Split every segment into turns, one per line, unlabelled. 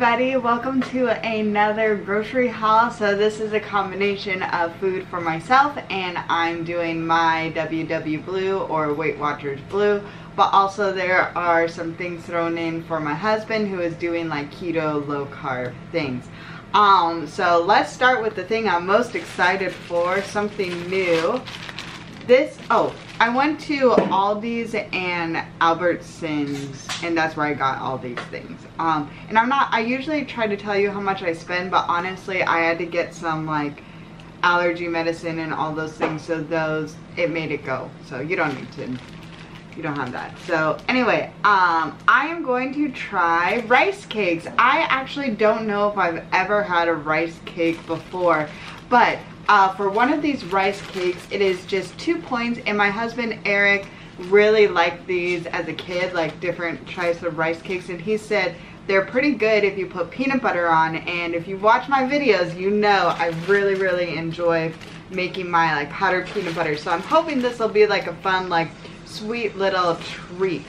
everybody, welcome to another grocery haul. So this is a combination of food for myself, and I'm doing my WW Blue or Weight Watchers Blue, but also there are some things thrown in for my husband who is doing like keto low carb things. So let's start with the thing I'm most excited for, something new. I went to Aldi's and Albertsons, and that's where I got all these things. And I usually try to tell you how much I spend, but honestly, I had to get some like allergy medicine and all those things, so it made it go. So you don't have that. So anyway, I am going to try rice cakes. I actually don't know if I've ever had a rice cake before, but for one of these rice cakes, it is just 2 points, and my husband Eric really liked these as a kid, like different types of rice cakes, and he said they're pretty good if you put peanut butter on. And if you watch my videos, you know I really enjoy making my like powdered peanut butter, so I'm hoping this will be like a fun, like sweet little treat.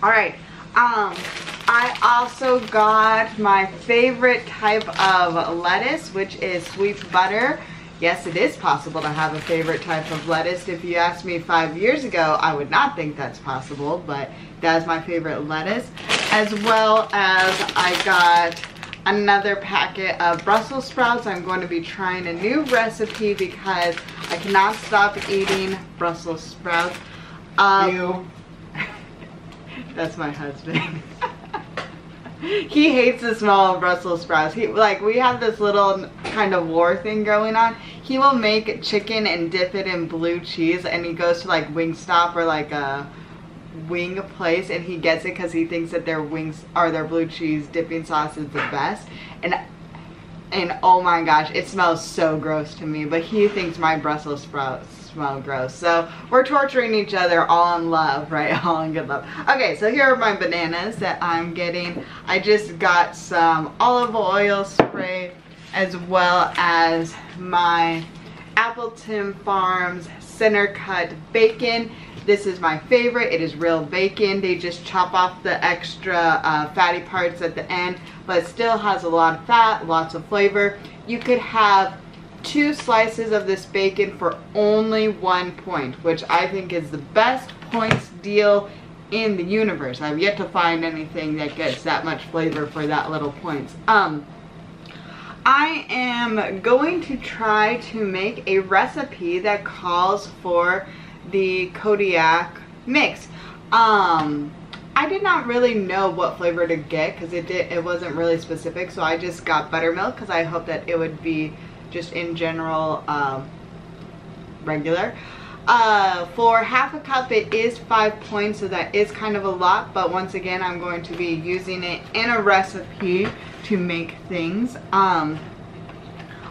All right, I also got my favorite type of lettuce, which is sweet butter. Yes, it is possible to have a favorite type of lettuce. If you asked me 5 years ago, I would not think that's possible, but that's my favorite lettuce. As well as I got another packet of Brussels sprouts. I'm going to be trying a new recipe because I cannot stop eating Brussels sprouts.
Ew.
That's my husband. He hates the smell of Brussels sprouts. We have this little kind of war thing going on. He will make chicken and dip it in blue cheese, and he goes to like Wingstop or like a wing place, and he gets it because he thinks that their wings or their blue cheese dipping sauce is the best. And oh my gosh, it smells so gross to me, but he thinks my Brussels sprouts smell gross. So we're torturing each other, all in love, right? All in good love. Okay, so here are my bananas that I'm getting. I just got some olive oil spray, as well as my Appleton Farms center cut bacon. This is my favorite. It is real bacon. They just chop off the extra fatty parts at the end, but it still has a lot of fat, lots of flavor. You could have 2 slices of this bacon for only 1 point, which I think is the best points deal in the universe. I've yet to find anything that gets that much flavor for that little points. I am going to try to make a recipe that calls for the Kodiak mix. I did not really know what flavor to get because it wasn't really specific, so I just got buttermilk because I hoped that it would be just in general regular. For half a cup it is 5 points, so that is kind of a lot, but once again I'm going to be using it in a recipe to make things.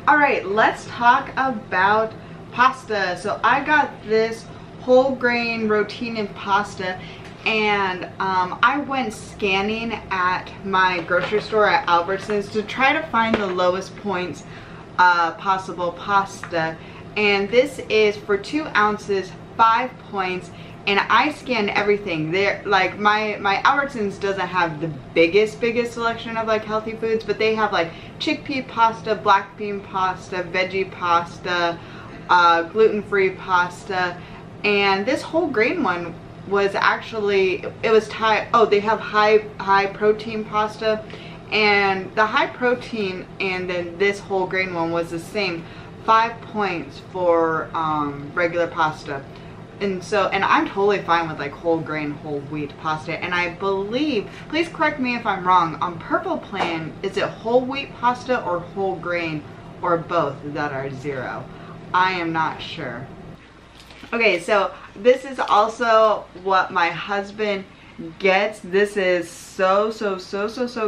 Alright, let's talk about pasta. So I got this whole grain rotini pasta, and I went scanning at my grocery store at Albertsons to try to find the lowest points possible pasta, and this is for 2 ounces 5 points, and I scanned everything there. Like my Albertsons doesn't have the biggest selection of like healthy foods, but they have like chickpea pasta, black bean pasta, veggie pasta, gluten-free pasta, and this whole grain one was actually, it was they have high protein pasta, and the high protein and then this whole grain one was the same, 5 points for regular pasta. And I'm totally fine with like whole grain, whole wheat pasta, and I believe, please correct me if I'm wrong, on Purple Plan, is it whole wheat pasta or whole grain or both that are 0? I am not sure. Okay, so this is also what my husband gets. This is so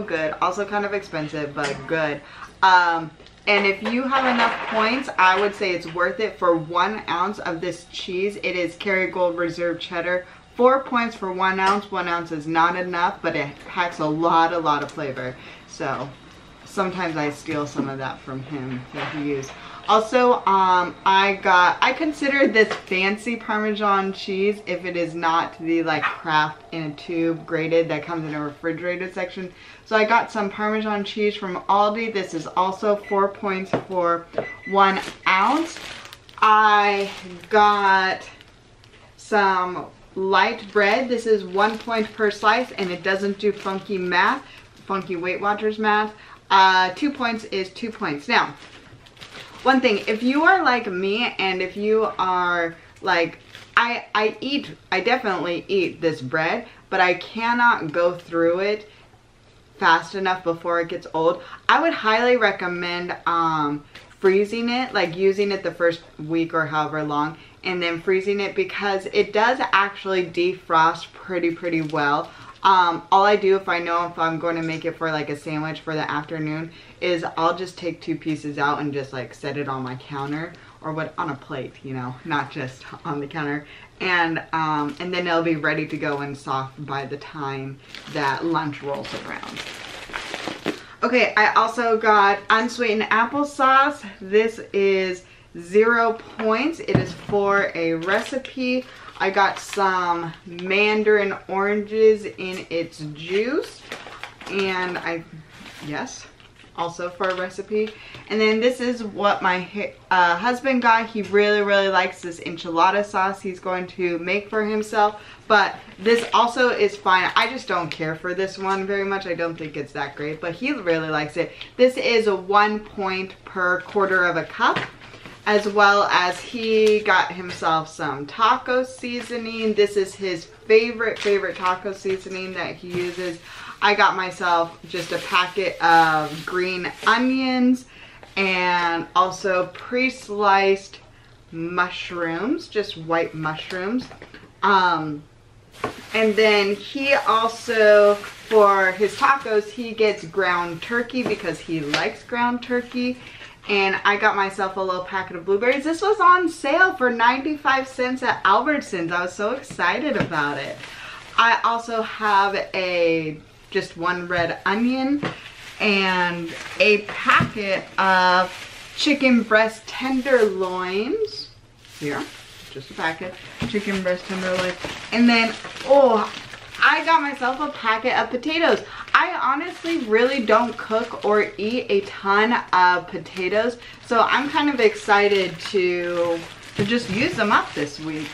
good. Also kind of expensive, but good. And if you have enough points, I would say it's worth it. For 1 ounce of this cheese, it is Kerrygold Reserve Cheddar. 4 points for 1 ounce. 1 ounce is not enough, but it packs a lot of flavor. So sometimes I steal some of that from him that he used. Also, I consider this fancy Parmesan cheese if it is not the like Kraft in a tube grated that comes in a refrigerated section. So I got some Parmesan cheese from Aldi. This is also 4 points for 1 ounce. I got some light bread. This is 1 point per slice, and it doesn't do funky math, funky Weight Watchers math. 2 points is 2 points. Now, one thing, if you are like me, and if you are like, I definitely eat this bread, but I cannot go through it fast enough before it gets old. I would highly recommend freezing it, like using it the first week or however long, and then freezing it, because it does actually defrost pretty well. All I do if I know if I'm going to make it for like a sandwich for the afternoon is I'll just take 2 pieces out and just like set it on my counter, or what, on a plate, you know, not just on the counter, and then it'll be ready to go and soft by the time that lunch rolls around. Okay, I also got unsweetened applesauce. This is 0 points. It is for a recipe. I got some mandarin oranges in its juice, and yes, also for a recipe. And then this is what my husband got. He really likes this enchilada sauce he's going to make for himself, but this also is fine. I just don't care for this one very much. I don't think it's that great, but he really likes it. This is a 1 point per quarter of a cup. As well as he got himself some taco seasoning. This is his favorite taco seasoning that he uses. I got myself just a packet of green onions and also pre-sliced mushrooms, just white mushrooms. And then he also, for his tacos, he gets ground turkey because he likes ground turkey. And I got myself a little packet of blueberries. This was on sale for 95 cents at Albertsons. I was so excited about it. I also have just 1 red onion and a packet of chicken breast tenderloins. Here, just a packet, chicken breast tenderloins. And then, oh, I got myself a packet of potatoes. I honestly really don't cook or eat a ton of potatoes, so I'm kind of excited to just use them up this week.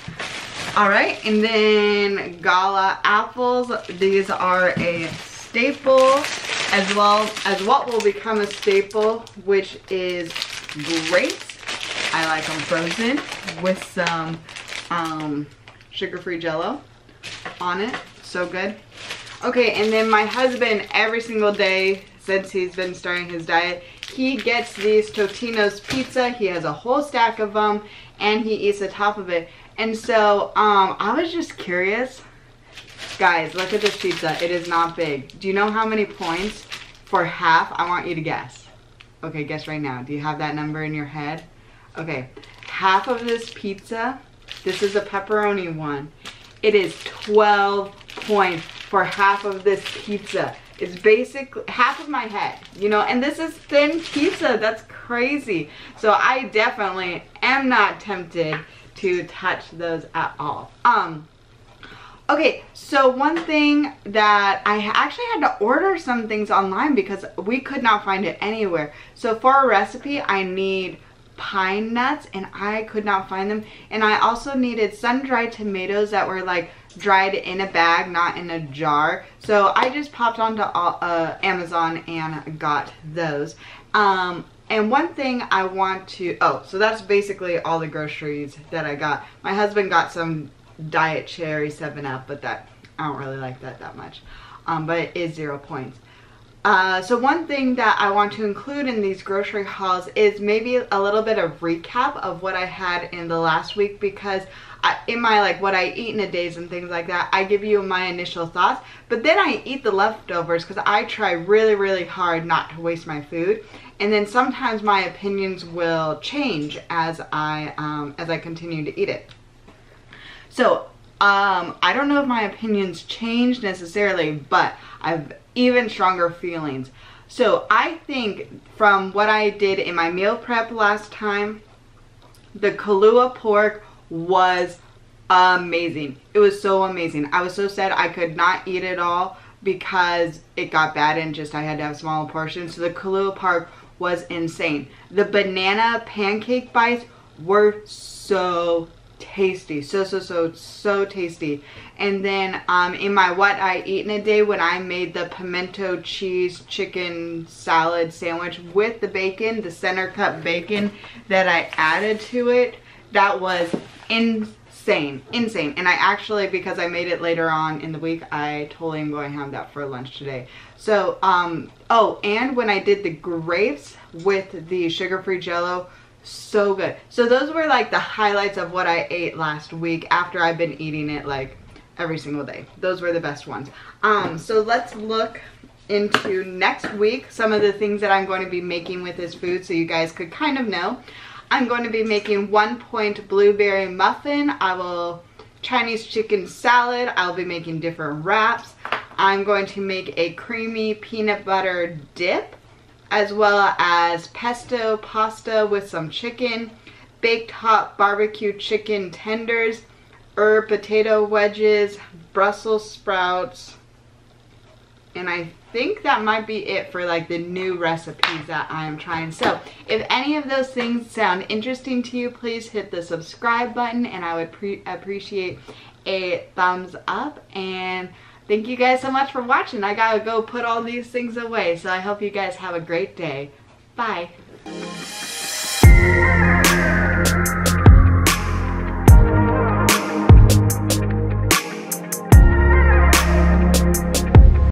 Alright, and then Gala apples. These are a staple, as well as what will become a staple, which is grapes. I like them frozen with some sugar-free Jell-O on it. So good. Okay, and then my husband, every single day since he's been starting his diet, he gets these Totino's pizza. He has a whole stack of them, and he eats the top of it. And so, I was just curious. Guys, look at this pizza. It is not big. Do you know how many points for half? I want you to guess. Okay, guess right now. Do you have that number in your head? Okay, half of this pizza, this is a pepperoni one. It is 12 points for half of this pizza. It's basically half of my head, you know, and this is thin pizza. That's crazy. So I definitely am not tempted to touch those at all. Okay, so one thing that I actually had to order some things online because we could not find it anywhere. So for a recipe, I need pine nuts, and I could not find them. And I also needed sun-dried tomatoes that were like dried in a bag, not in a jar. So I just popped onto Amazon and got those. And one thing I want to, so that's basically all the groceries that I got. My husband got some Diet Cherry 7-Up, but I don't really like that much. But it is 0 points. So one thing that I want to include in these grocery hauls is maybe a little bit of recap of what I had in the last week, because in my like what I eat in a days and things like that, I give you my initial thoughts, but then I eat the leftovers because I try really hard not to waste my food. And then sometimes my opinions will change as I continue to eat it. So I don't know if my opinions change necessarily, but I've even stronger feelings. So I think from what I did in my meal prep last time, the Kahlua pork was amazing. It was so amazing. I was so sad I could not eat it all because it got bad and just I had to have smaller portions. So the Kahlua pork was insane. The banana pancake bites were so tasty. So tasty. And then in my what I eat in a day, when I made the pimento cheese chicken salad sandwich with the bacon, the center cut bacon that I added to it, that was insane. And I actually, because I made it later on in the week, I totally am going to have that for lunch today. So oh, and when I did the grapes with the sugar-free Jell-O, so good. So those were like the highlights of what I ate last week after I've been eating it like every single day. Those were the best ones. So let's look into next week, some of the things that I'm going to be making with this food so you guys could kind of know. I'm going to be making 1 point blueberry muffin. Chinese chicken salad. I'll be making different wraps. I'm going to make a creamy peanut butter dip, as well as pesto pasta with some chicken, baked hot barbecue chicken tenders, herb potato wedges, Brussels sprouts, and I think that might be it for like the new recipes that I am trying. So if any of those things sound interesting to you, please hit the subscribe button and I would appreciate a thumbs up. And thank you guys so much for watching. I gotta go put all these things away, so I hope you guys have a great day. Bye.